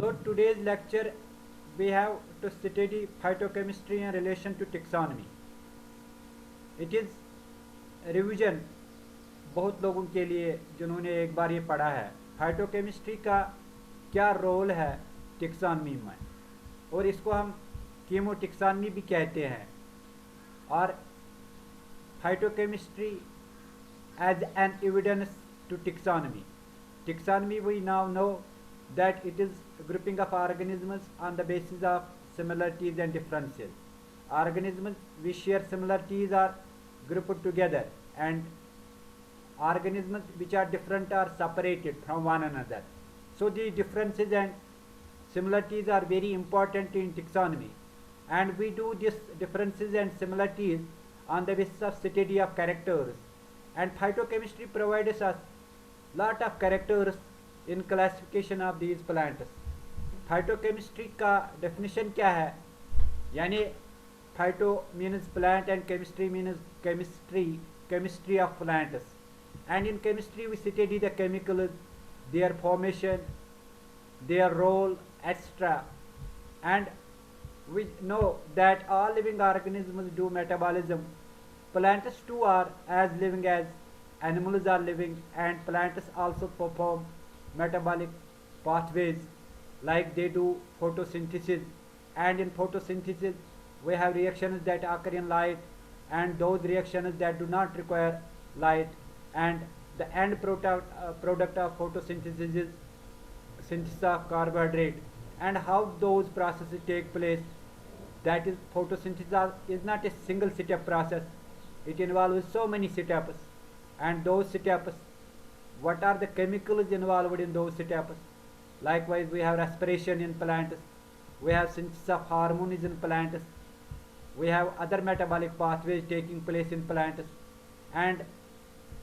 So today's lecture we have to study phytochemistry in relation to taxonomy. It is revision बहुत लोगों के लिए जिन्होंने एक बार ये पढ़ा है फाइटोकेमिस्ट्री का क्या रोल है टेक्सोनमी में, और इसको हम कीमोटेक्सोनमी भी कहते हैं. और phytochemistry as an evidence to taxonomy. Taxonomy, we now know that it is grouping of organisms on the basis of similarities and differences. Organisms which share similarities are grouped together, and organisms which are different are separated from one another. So the differences and similarities are very important in taxonomy, and we do these differences and similarities on the basis of study of characters, and phytochemistry provides us lot of characters in classification of these plants. Phytochemistry का definition क्या है? यानी phyto means plant and chemistry means chemistry of plants, and in chemistry we study the chemicals, their formation, their role, etc. And we know that all living organisms do metabolism. Plants too are as living as animals are living, and plants also perform metabolic pathways like they do photosynthesis, and in photosynthesis we have reactions that occur in light and those reactions that do not require light, and the end product of photosynthesis is synthesis of carbohydrate. And how those processes take place, that is photosynthesis is not a single step process, it involves so many steps, and those steps, what are the chemicals involved in those steps. Likewise we have respiration in plants, we have synthesis of hormones in plants, we have other metabolic pathways taking place in plants, and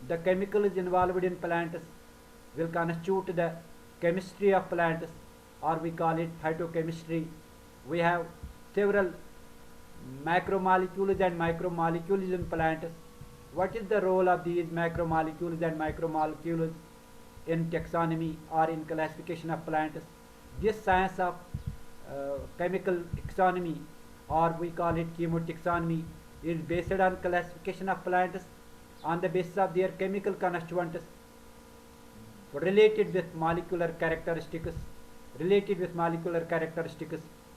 the chemicals involved in plants will constitute the chemistry of plants, or we call it phytochemistry. We have several macromolecules and micromolecules in plants. What is the role of these macromolecules and micromolecules in taxonomy or in classification of plants? This science of chemical taxonomy, or we call it chemotaxonomy, is based on classification of plants on the basis of their chemical constituents related with molecular characteristics,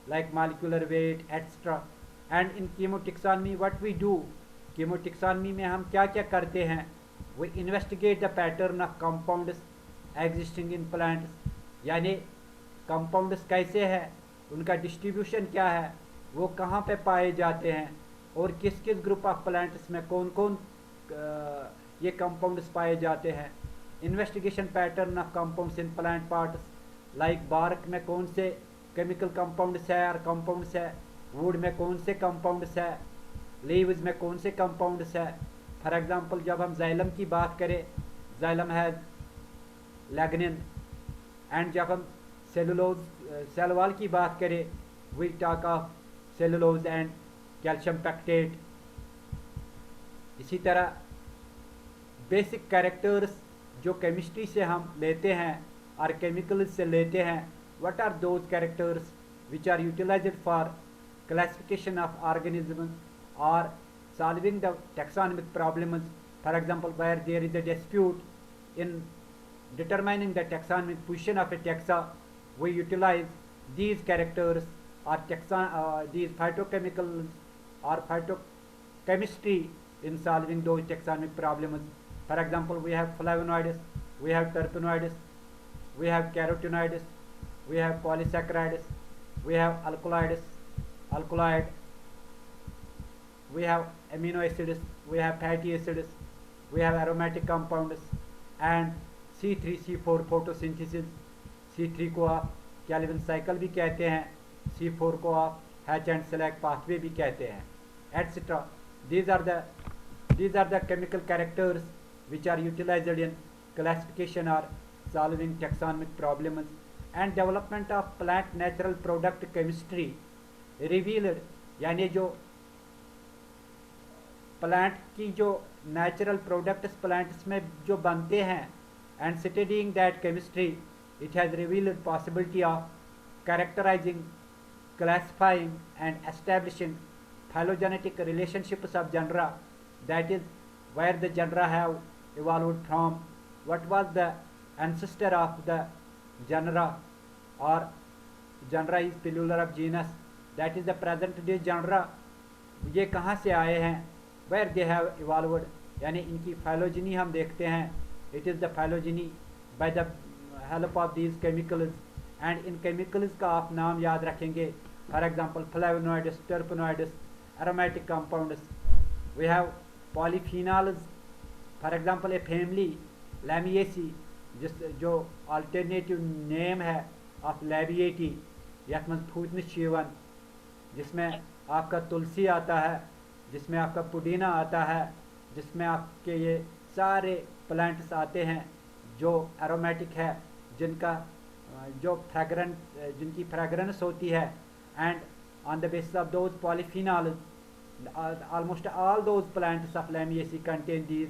like molecular weight, etc. And in chemotaxonomy what we do, chemotaxonomy में हम क्या क्या करते हैं, we investigate the pattern of compounds existing in plants, यानी compounds कैसे हैं, उनका distribution क्या है, वो कहाँ पे पाए जाते हैं, और किस किस ग्रुप ऑफ प्लांट्स में कौन कौन ये कंपाउंड्स पाए जाते हैं. Investigation pattern of compounds in plant parts, like bark में कौन से केमिकल कंपाउंड्स है और कंपाउंड्स है, वुड में कौन से कंपाउंड्स है, लीव्स में कौन से कंपाउंड्स है. फॉर एग्जांपल जब हम जाइलम की बात करें, जाइलम है लैग्निन, एंड जब हम सेल वॉल की बात करें, we talk of cellulose and calcium pectate. इसी तरह बेसिक कैरेक्टर्स जो केमिस्ट्री से हम लेते हैं और केमिकल्स से लेते हैं, what are those characters which are utilized for classification of organisms or solving the taxonomic problems. For example, where there is a dispute in determining the taxonomic position of a taxa, we utilize these characters or these phytochemicals or phytochemistry in solving those taxonomic problems. For example, we have flavonoids, we have terpenoids, we have carotenoids, we have polysaccharides, we have alkaloid, we have amino acids, we have fatty acids, we have aromatic compounds, and C3 C4 photosynthesis. C3 को आप Calvin cycle भी कहते हैं, C4 को आप hatch and select pathway भी कहते हैं, etc. These are the chemical characters which are utilized in classification or solving taxonomic problems. And development of plant natural product chemistry revealed, यानी जो प्लांट की जो नेचुरल प्रोडक्ट्स प्लांट्स में जो बनते हैं, and studying that chemistry, it has revealed possibility of characterizing, classifying and establishing phylogenetic relationships of genera, that is where the genera have evolved from, what was the ancestor of the genera, or genera is plural of genus, that is the present day genera, ये कहाँ से आए हैं, where they have evolved, यानी इनकी phylogeny हम देखते हैं, it is the phylogeny by the help of these chemicals, and in chemicals का आप नाम याद रखेंगे, for example flavonoids, terpenoids, aromatic compounds, we have polyphenols, for example a family Lamiaceae, जिस जो अल्टरनेटिव नेम है ऑफ लैबिएटी, यथ मज फूतनस जिसमें आपका तुलसी आता है, जिसमें आपका पुदीना आता है, जिसमें आपके ये सारे प्लांट्स आते हैं जो एरोमेटिक है, जिनका जो फ्रेगरेंस, जिनकी फ्रेगरेंस होती है, and on the basis of those polyphenols almost all those plants of Lamiaceae contain these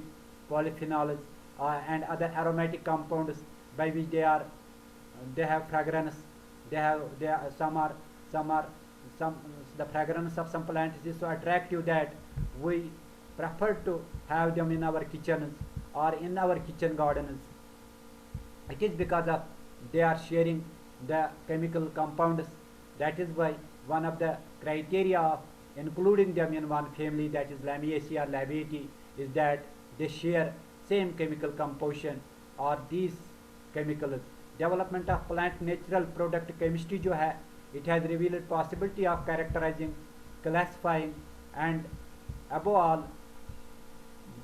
polyphenols and other aromatic compounds by which they have fragrance, some the fragrance of some plants is so attractive that we prefer to have them in our kitchens or in our kitchen gardens. It is because of they are sharing the chemical compounds. That is why one of the criteria of including them in one family, that is Lamiaceae or Labiata, is that they share same chemical composition or these chemicals. Development of plant natural product chemistry जो है, it has revealed possibility of characterizing, classifying and above all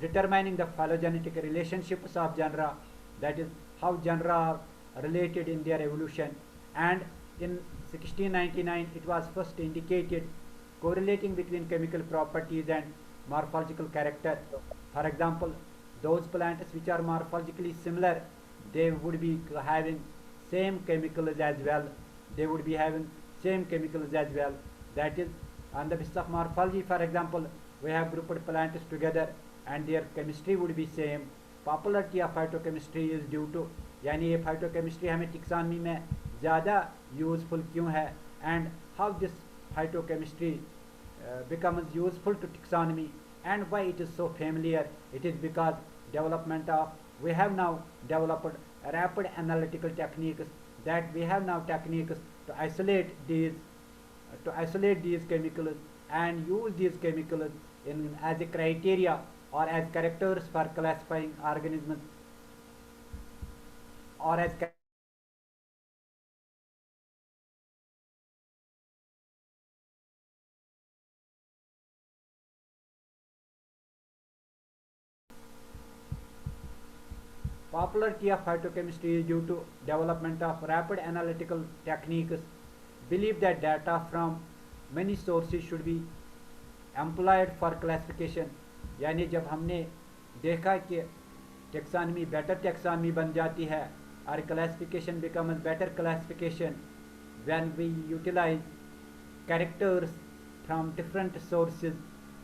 determining the phylogenetic relationships of genera, that is how genera are related in their evolution. And in 1699 it was first indicated correlating between chemical properties and morphological character. For example, those plants which are morphologically similar, they would be having same chemicals as well. They would be having same chemicals as well. That is on the basis of morphology. For example, we have grouped plants together and their chemistry would be same. Popularity of phytochemistry is due to, यानी ये phytochemistry हमें taxonomy में ज़्यादा useful क्यों है, and how this phytochemistry becomes useful to taxonomy and why it is so familiar. It is because development of, we have now developed rapid analytical techniques, that we have now techniques to isolate these chemicals and use these chemicals in as a criteria or as characters for classifying organisms or as popularity of phytochemistry is due to development of rapid analytical techniques. Believe that data from many sources should be employed for classification. यानी जब हमने देखा कि टेक्सानमी better टेक्सानमी बन जाती है और classification becomes better classification when we utilize characters from different sources,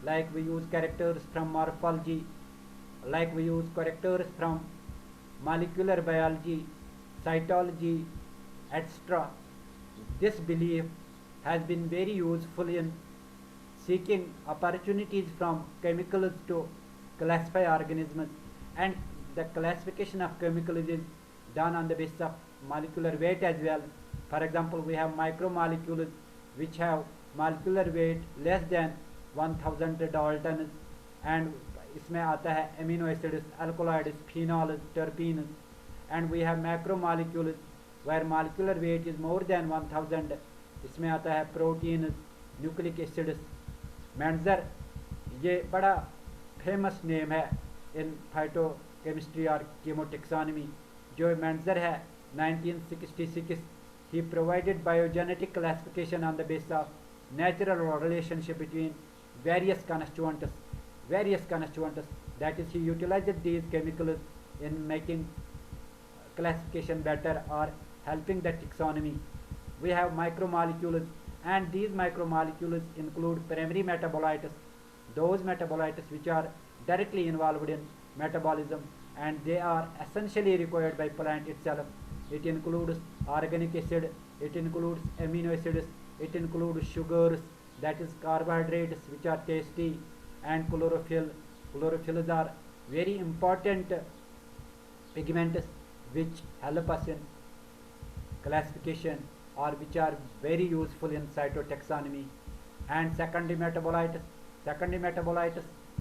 like we use characters from morphology, like we use characters from molecular biology, cytology, etc. This belief has been very useful in seeking opportunities from chemicals to classify organisms, and the classification of chemicals is done on the basis of molecular weight as well. For example, we have micromolecules which have molecular weight less than 1000 daltons, and इसमें आता है amino acids, alkaloids, phenols, terpenes, and we have macromolecules where molecular weight is more than 1000, इसमें आता है proteins, nucleic acids. मेंजर ये बड़ा famous name है इन phytochemistry और कीमोटेक्सोनमी. जो मेंजर है 1966, he provided biogenetic classification on the basis of natural relationship between various constituents. That is, he utilized these chemicals in making classification better or helping the taxonomy. We have micromolecules, and these micromolecules include primary metabolites, those metabolites which are directly involved in metabolism, and they are essentially required by plant itself. it includes organic acid, it includes amino acids, it includes sugars, that is carbohydrates which are tasty, and chlorophyll. Chlorophylls are very important pigments which help us in classification or which are very useful in cytotaxonomy. And secondary metabolites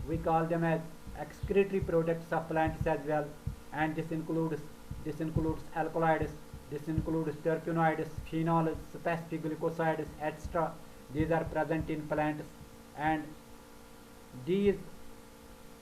we call them as excretory products of plants as well, and this includes alkaloids, this includes terpenoids, phenols, specific glucosides, etc. These are present in plants, and these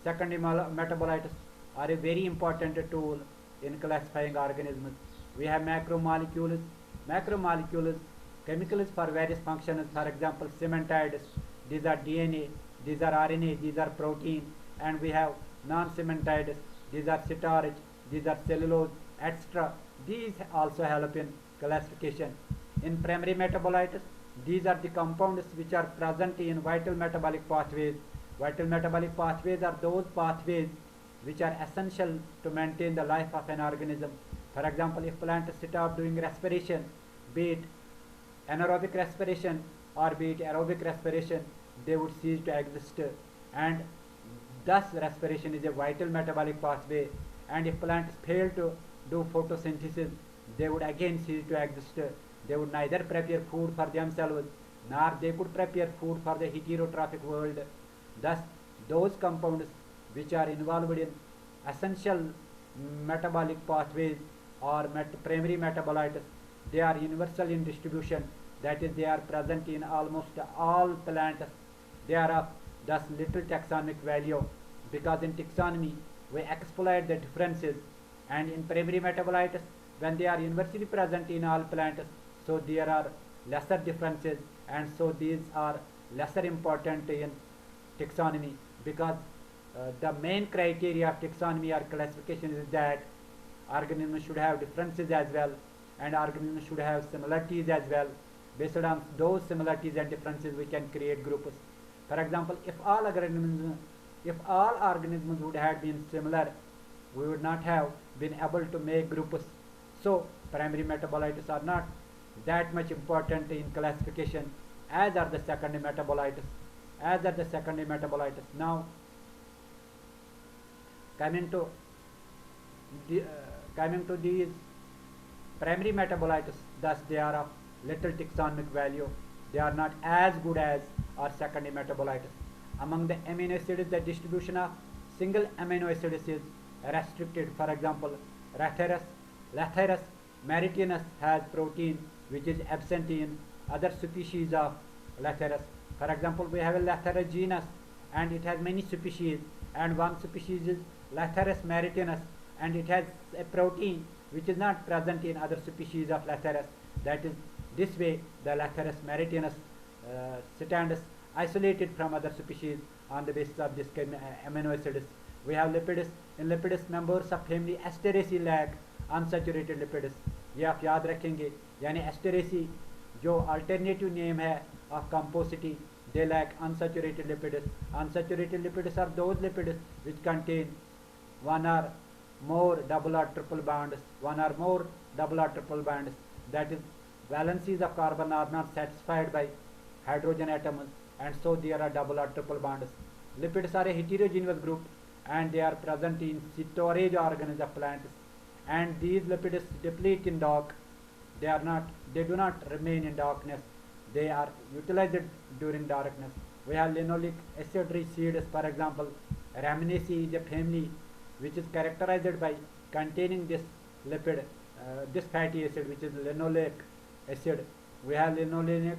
secondary metabolites are a very important tool in classifying organisms. We have macromolecules. Macromolecules, chemicals for various functions, for example, cementioids, these are DNA, these are RNA, these are protein, and we have non-cementioids, these are starch, these are cellulose, etc. These also help in classification. In primary metabolites, these are the compounds which are present in vital metabolic pathways. Vital metabolic pathways are those pathways which are essential to maintain the life of an organism. For example, if plants stop doing respiration, be it anaerobic respiration or be it aerobic respiration, they would cease to exist. And thus respiration is a vital metabolic pathway, and if plants fail to do photosynthesis, they would again cease to exist. They would neither prepare food for themselves nor they could prepare food for the heterotrophic world. Thus those compounds which are involved in essential metabolic pathways or primary metabolites, they are universal in distribution, that is they are present in almost all plants. They are of thus little taxonomic value, because in taxonomy we exploit the differences, and in primary metabolites when they are universally present in all plants, so there are lesser differences, and so these are lesser important in taxonomy, because the main criteria of taxonomy or classification is that organisms should have differences as well, and organisms should have similarities as well. Based on those similarities and differences we can create groups. For example, if all organisms would have been similar, we would not have been able to make groups. So primary metabolites are not that much important in classification as are the secondary metabolites. Now coming to these primary metabolites, thus they are of little taxonomic value. They are not as good as our secondary metabolites. Among the amino acids, the distribution of single amino acids is restricted. For example, Lathyrus maritinus has protein which is absent in other species of Lathyrus. For example, we have a Lathyrus genus and it has many species, and one species is Lathyrus maritinus, and it has a protein which is not present in other species of Lathyrus. That is, this way the Lathyrus maritinus stands isolated from other species on the basis of this amino acids. We have lipids. In lipids, members of family Asteraceae lack unsaturated lipids. ये आप याद रखेंगे, यानी Asteraceae जो alternative name है of composite, they lack unsaturated lipids. Unsaturated lipids are those lipids which contain one or more double or triple bonds. That is, valencies of carbon are not satisfied by hydrogen atoms, and so there are double or triple bonds. Lipids are a heterogeneous group, and they are present in storage organs of plants, and these lipids deplete in dark. They do not remain in darkness. They are utilized during darkness. We have linoleic acid rich seeds. For example, Raminaceae is a family which is characterized by containing this lipid, this fatty acid, which is linoleic acid. We have linoleic.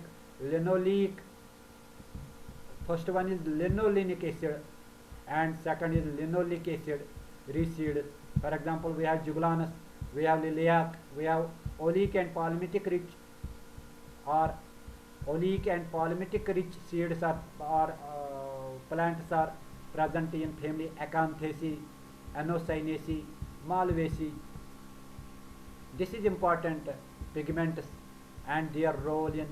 First one is linolenic acid, and second is linoleic acid rich seeds. For example, we have Jugulanus, we have Liliac, we have oleic and palmitic rich seeds or plants are present in family Acanthaceae, Anocynaceae, Malvaceae. This is important pigments and their role in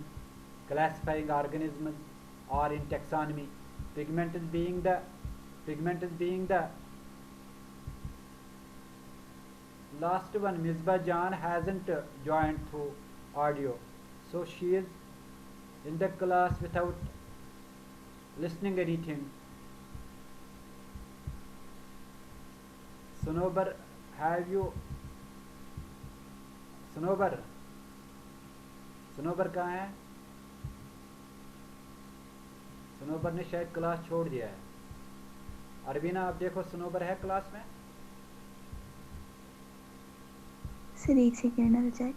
classifying organisms or in taxonomy. Pigments being the last one, Misbah Jan hasn't joined through audio, so she is in the class without listening anything. Sunobar, have you? सुनोबर, सुनोबर कहाँ है? सुनोबर ने शायद class छोड़ दिया है। अरबीना आप देखो सुनोबर है क्लास में? सर एक सेकेंड आ जाए।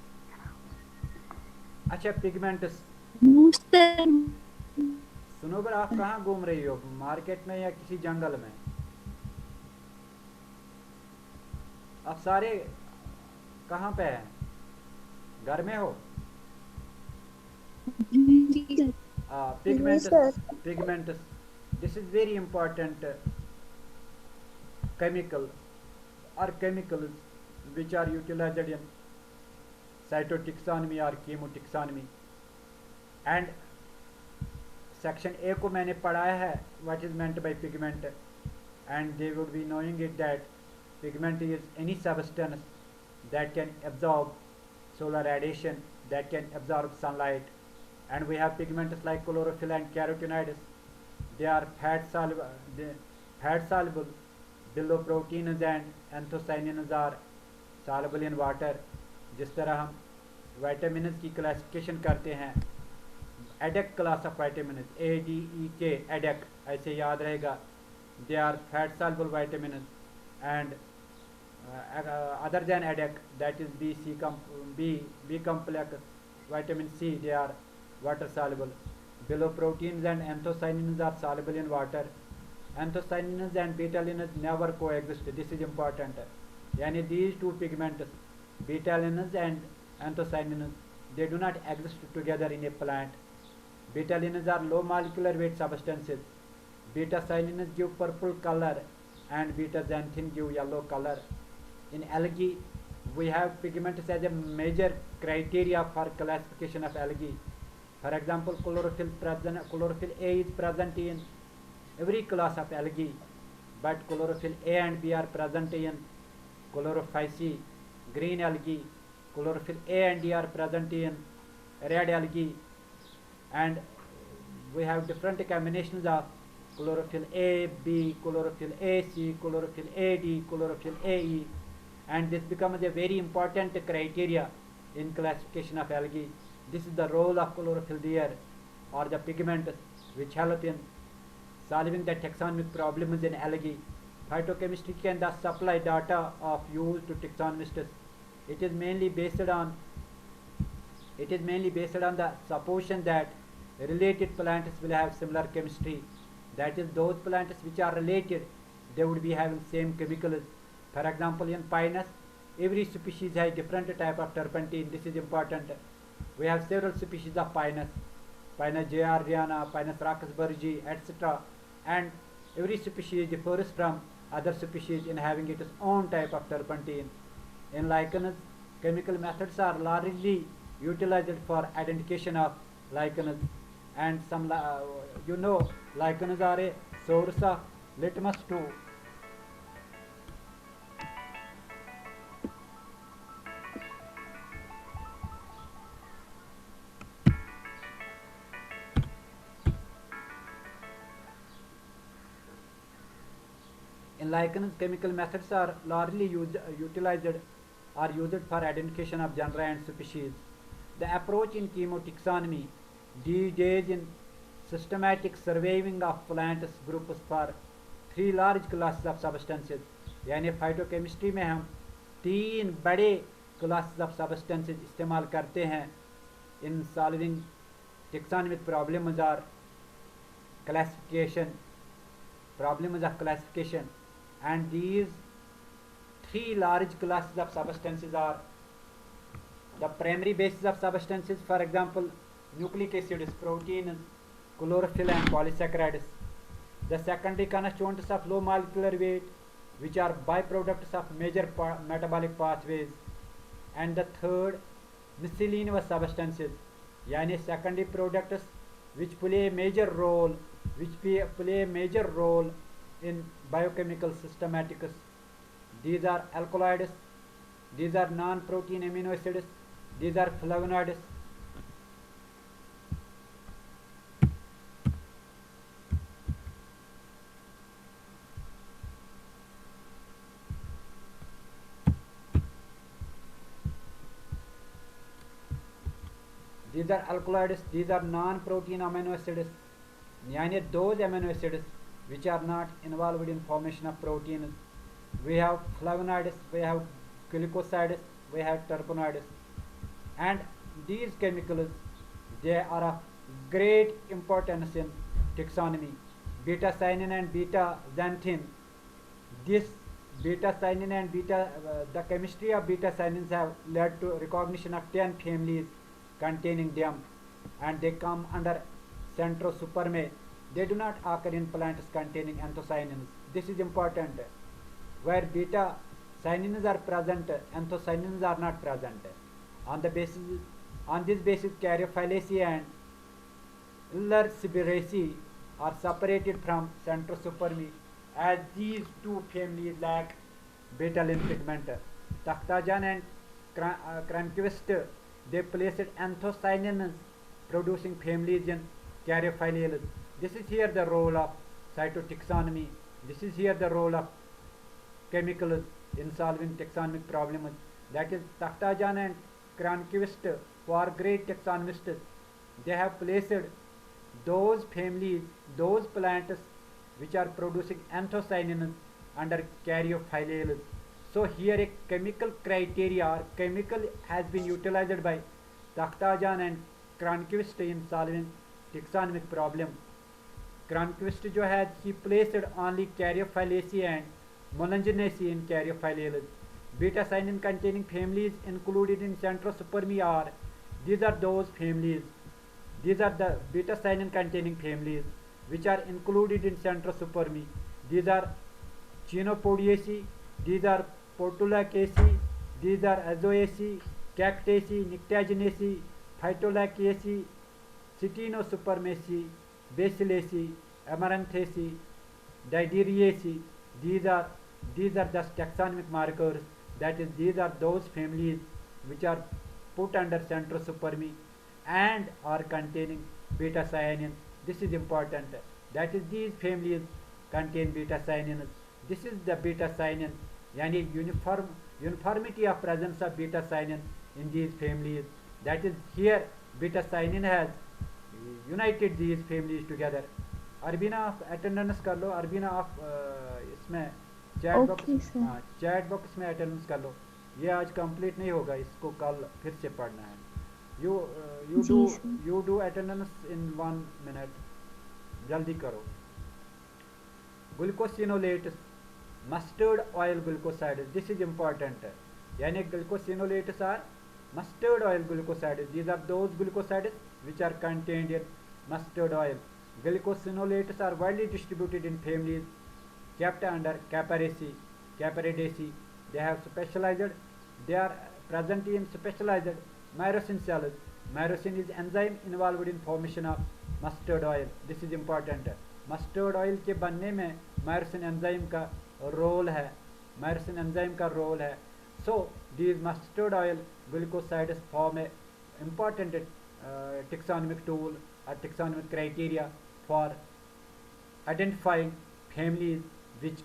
अच्छा पिगमेंट्स, सुनोबर आप कहाँ घूम रही हो, मार्केट में या किसी जंगल में? आप सारे कहाँ पे हैं, घर में हो? Pigmentus, pigmentus, this is very important chemical or chemicals which are utilized in cytotaxonomy or chemotaxonomy, and section A को मैंने पढ़ाया है what is meant by pigment, and they would be knowing it that pigment is any substance that can absorb solar radiation, that can absorb sunlight, and we have pigments like chlorophyll and carotenoids. They are fat soluble, billoproteins and anthocyanins are soluble in water. जिस तरह हम vitamins की classification करते हैं, ADEC class of vitamins, ADEK, ADEC, ऐसे याद रहेगा. They are fat soluble vitamins, and other than ADEC, that is B complex, vitamin C, they are water soluble. Below proteins and anthocyanins are soluble in water. Anthocyanins and beta-alanines never coexist. This is important. Yani these two pigments, beta-alanines and anthocyanins, they do not exist together in a plant. Beta-alanines are low molecular weight substances. Beta-cyanins give purple color and beta-xanthin give yellow color. In algae, we have pigments as a major criteria for classification of algae. For example, chlorophyll A is present in every class of algae, but chlorophyll A and B are present in chlorophyceae, green algae. Chlorophyll A and D are present in red algae, and we have different combinations of chlorophyll A, B, chlorophyll A, C, chlorophyll A, D, chlorophyll A, E, and this becomes a very important criteria in classification of algae. This is the role of chlorophyll there, or the pigments which help in solving the taxonomic problems in algae. Phytochemistry can thus supply data of use to taxonomists. It is mainly based on the supposition that related plants will have similar chemistry. That is, those plants which are related, they would be having same chemicals. For example, in pinus, every species has different type of turpentine. This is important. We have several species of pinus, Pinus giardiana, Pinus roxburghi, etc. And every species differs from other species in having its own type of turpentine. In lichens, chemical methods are largely utilized for identification of lichens, and some lichens are a source of litmus too. In lichens, chemical methods are largely utilized for identification of genera and species. The approach in chemotaxonomy these days in systematic surveying of plants groups for three large classes of substances. यानी phytochemistry में हम तीन बड़े classes of substances इस्तेमाल करते हैं in solving taxonomic problems or classification, and these three large classes of substances are the primary basis of substances, for example, nucleic acids, proteins, chlorophyll and polysaccharides. The secondary constituents of low molecular weight, which are byproducts of major metabolic pathways. And the third, miscellaneous substances, yani secondary products which play a major role in biochemical systematics. These are alkaloids, These are non-protein amino acids. These are flavonoids. These are alkaloids. These are non-protein amino acids. Yani those amino acids which are not involved in formation of proteins. We have flavonoids, we have glucosides, we have terpenoids, and these chemicals, they are of great importance in taxonomy. Beta cyanine and beta xanthin. This beta cyanine and the chemistry of beta cyanines have led to recognition of 10 families containing them, and they come under Centrosupermae. They do not occur in plants containing anthocyanins. This is important. Where beta cyanins are present, anthocyanins are not present. On this basis, Caryophyllaceae and Ulceriberaceae are separated from Centrosupermae, as these two families lack beta-lin pigment. Takhtajan and Cronquist, they placed anthocyanins producing families in Caryophyllaceae. This is here the role of cytotaxonomy. This is here the role of chemicals in solving taxonomic problems. That is, Takhtajan and Cronquist, who are great taxonomists, they have placed those families, those plants which are producing anthocyanins under Caryophyllaceae. So here a chemical criteria or chemical has been utilized by Takhtajan and Cronquist in solving taxonomic problem. Cronquist जो है, he placed only Caryophyllaceae and Molonginaceae in Caryophyllaceae. Beta cyanin containing families included in Centrosupermae are, these are those families. These are the beta cyanin containing families which are included in Centrosupermae. These are Chenopodiaceae, these are Portulacaceae, these are Azoaceae, Cactaceae, Nyctaginaceae, Phytolacaceae, Ctenosupermaceae, Basilaceae, Amaranthaceae, Dideriaceae. These are just taxonomic markers. That is, these are those families which are put under Centrosupermae and are containing beta cyanins. This is important. That is, these families contain beta cyanins. This is the beta cyanin, yani uniformity of presence of beta cyanin in these families. That is, here beta cyanin has united these families together. अरबीना आप attendance कर लो. अरबीना आप इसमें chat box में attendance कर लो. ये आज complete नहीं होगा, इसको कल फिर से पढ़ना है. You do attendance in 1 minute. जल्दी करो. Glucosinolates, mustard oil glucosides. This is important. यानी glucosinolates are mustard oil glucosides. These are those glucosides which are contained in mustard oil. Glucosinolates are widely distributed in families kept under Caparidaceae. They are present in specialized myrcene cells. Myrcene is enzyme involved in formation of mustard oil. This is important. Mustard oil के बनने में myrcene enzyme का role है. So these mustard oil glucosides form a important taxonomic tool or taxonomic criteria for identifying families which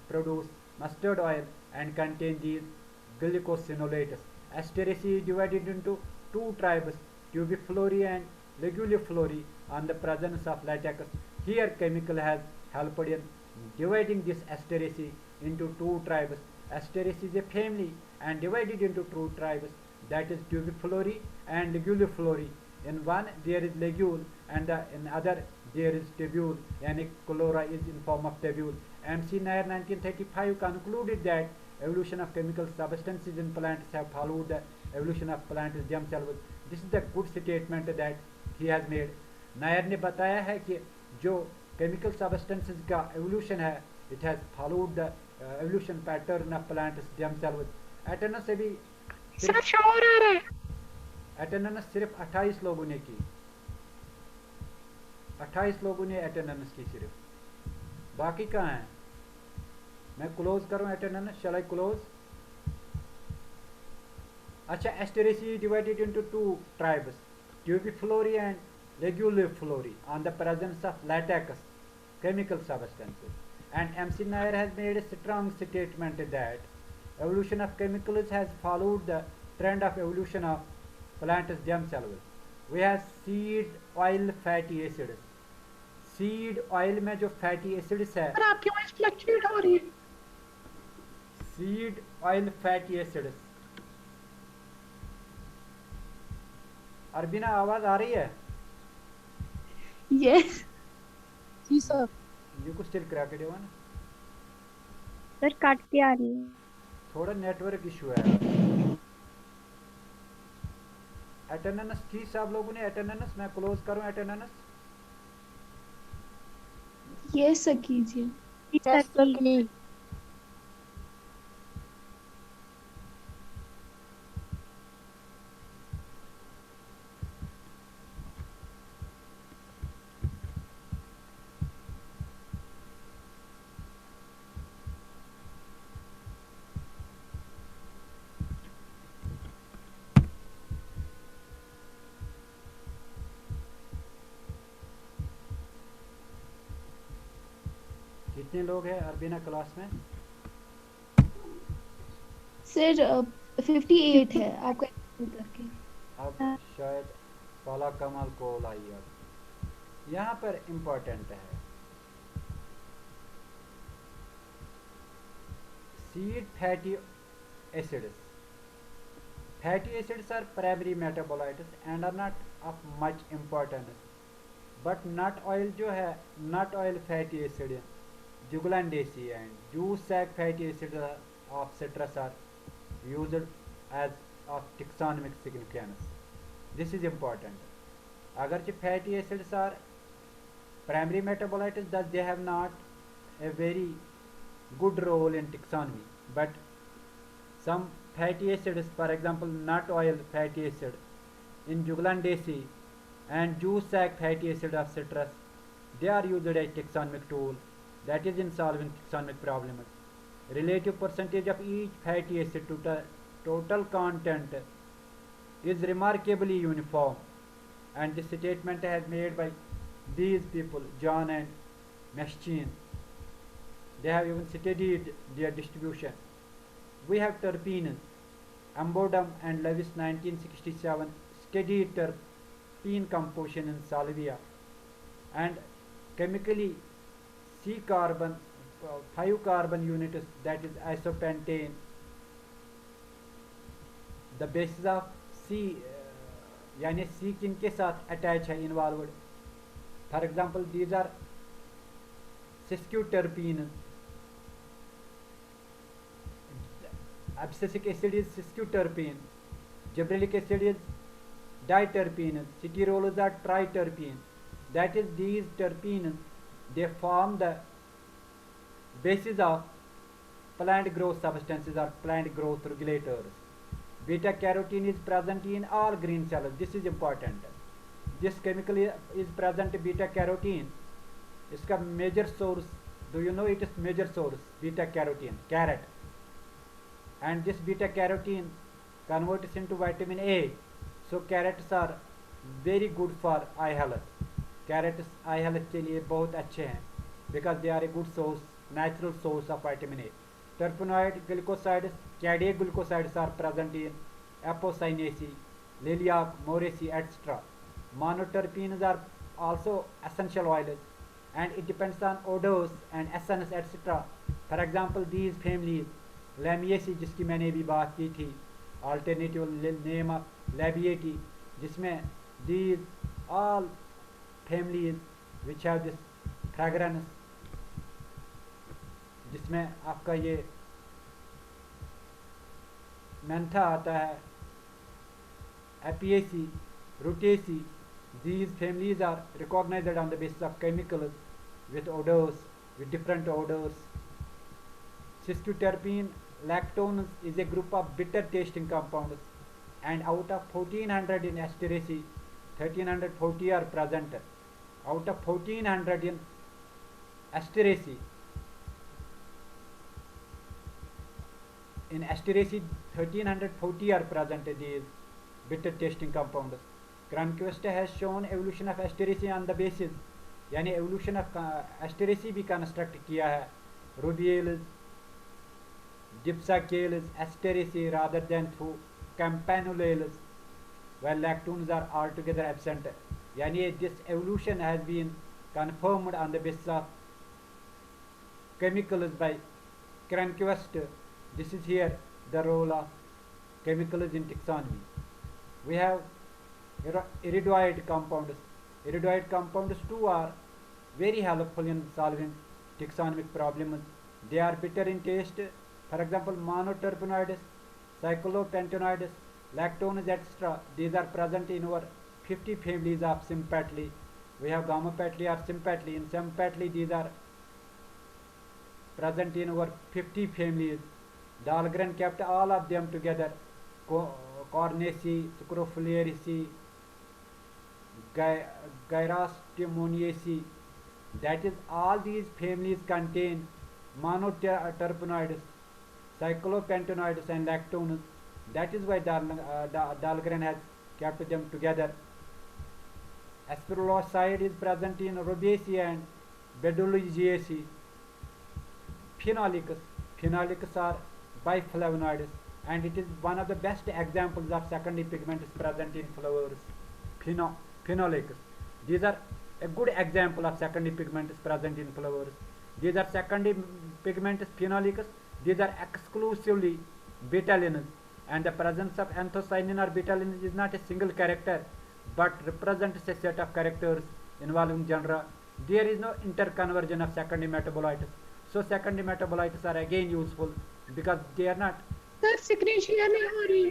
produce mustard oil and contain these glucosinolates. Asteraceae is divided into two tribes, tubiflorae and liguliflorae, on the presence of latex. Here chemical has helped in dividing this Asteraceae into two tribes. Asteraceae is a family and divided into two tribes, that is tubiflorae and liguliflorae. In one there is ligule and in other there is tubule, and chlora is in form of tubule. MC Nair 1935 concluded that evolution of chemical substances in plants have followed the evolution of plants themselves. This is the good statement that he has made. Nair ने बताया है कि जो chemical substances का evolution है, it has followed the evolution pattern of plants themselves. Attendance से भी attendance सिर्फ 28 लोगों ने की. 28 लोगों ने अटेंडेंस की सिर्फ. बाकी कहाँ हैं? मैं क्लोज करूँ attendance? Shall I close? Acha, Asteraceae is divided into two tribes, tubiflorae and reguliflorae, on the presence of latex chemical substances. And MC Nair has made a strong statement that evolution of chemicals has followed the trend of evolution of plants themselves. We have seed oil fatty acids. Seed oil में जो fatty acids है, sir आपकी voice fluctuate हो रही है। Seed oil fatty acids. Arbina आवाज आ रही है? यस जी sir. You could still crack it one. Sir काट के आ रही है। थोड़ा नेटवर्क इशू है। अटेंडेंस की सब लोगों ने अटेंडेंस, मैं क्लोज करूं अटेंडेंस? यस सर कीजिए। यस सर की। कितने लोग हैं अरबिना क्लास में? सर 58 है आपका करके। अब शायद पाला कमाल को लाई। अब यहाँ पर इम्पोर्टेंट है seed fatty acids. Fatty acids are primary metabolites and are not of much importance. But nut oil जो है, nut oil fatty acid, jugulandaceae and juice sac fatty acids of citrus are used as of taxonomic significance. This is important. अगरचे fatty acids are primary metabolites, thus they have not a very good role in taxonomy, but some fatty acids, for example nut oil fatty acid in jugulandaceae and juice sac fatty acid of citrus, they are used as taxonomic tool, that is in solving taxonomic problems. Relative percentage of each fatty acid to the total content is remarkably uniform, and this statement has made by these people, John and Meschin. They have even studied their distribution. We have terpenes. Ambodum and Lewis 1967 studied terpene composition in salvia, and chemically C carbon 5 carbon units, that is isopentane, the basis of C यानी C किनके साथ attach है, involved? For example these are sesquiterpenes. Abscisic acid is sesquiterpene, gibberellic acid is diterpene, cetirols are triterpene. That is, these terpenes, they form the basis of plant growth substances or plant growth regulators. Beta carotene is present in all green cells. This is important. This chemical is present beta carotene. इसका major source, do you know it is major source beta carotene, carrot, and this beta carotene converts into vitamin A. So carrots are very good for eye health. Carrots eye health के लिए बहुत अच्छे हैं because they are a good source, natural source of vitamin A. Terpenoid glucosides, cardiac glucosides are present in Apocynaceae, Liliaceae, Moraceae etcetera. Monoterpenes are also essential oils, and it depends on odors and essence etc. For example these families, Lamiaceae जिसकी मैंने अभी बात की थी, alternative name of Labiata, जिसमें these all families which have this fragrance, जिसमें आपका ये mentha आता है, Apiaceae, Rutaceae. These families are recognized on the basis of chemicals with odors, with different odors. Sesquiterpene lactones is a group of bitter tasting compounds, and out of 1400 in Asteraceae, 1340 are present. Out of 1400 in Asteraceae, in Asteraceae 1340 are present these bitter tasting compounds. Cronquist has shown evolution of Asteraceae on the basis, यानी evolution of Asteraceae भी construct किया है Rubiales, Dipsacales, Asteraceae rather than through Campanulales, while lactones are altogether absent. यानी this evolution has been confirmed on the basis of chemicals by Cronquist. This is here the role of chemicals in taxonomy. We have iridoid compounds. Iridoid compounds too are very helpful in solving taxonomic problems. They are bitter in taste. For example, monoterpenoids, cyclopentanoids, lactones, etc. These are present in over 50 families of Sympathy. We have Gammopatly or Sympathy. In Sympathy, these are present in over 50 families. Dahlgren kept all of them together. Cornaceae, Scrophulariaceae, Gyrostemoniaceae. That is, all these families contain monoterpenoids, cyclopentanoids and lactones. That is why Dahlgren has kept them together. Aspergilloside is present in Rubiaceae and Betuliaceae. Phenolics are biflavonoids, and it is one of the best examples of secondary pigments present in flowers. Phenolics. These are a good example of secondary pigments present in flowers. These are secondary pigments phenolics. These are exclusively betalains, and the presence of anthocyanin or betalain is not a single character, but represents a set of characters involving genera. There is no interconversion of secondary metabolites. So secondary metabolites are again useful because they are not. Sir signature नहीं हो रही है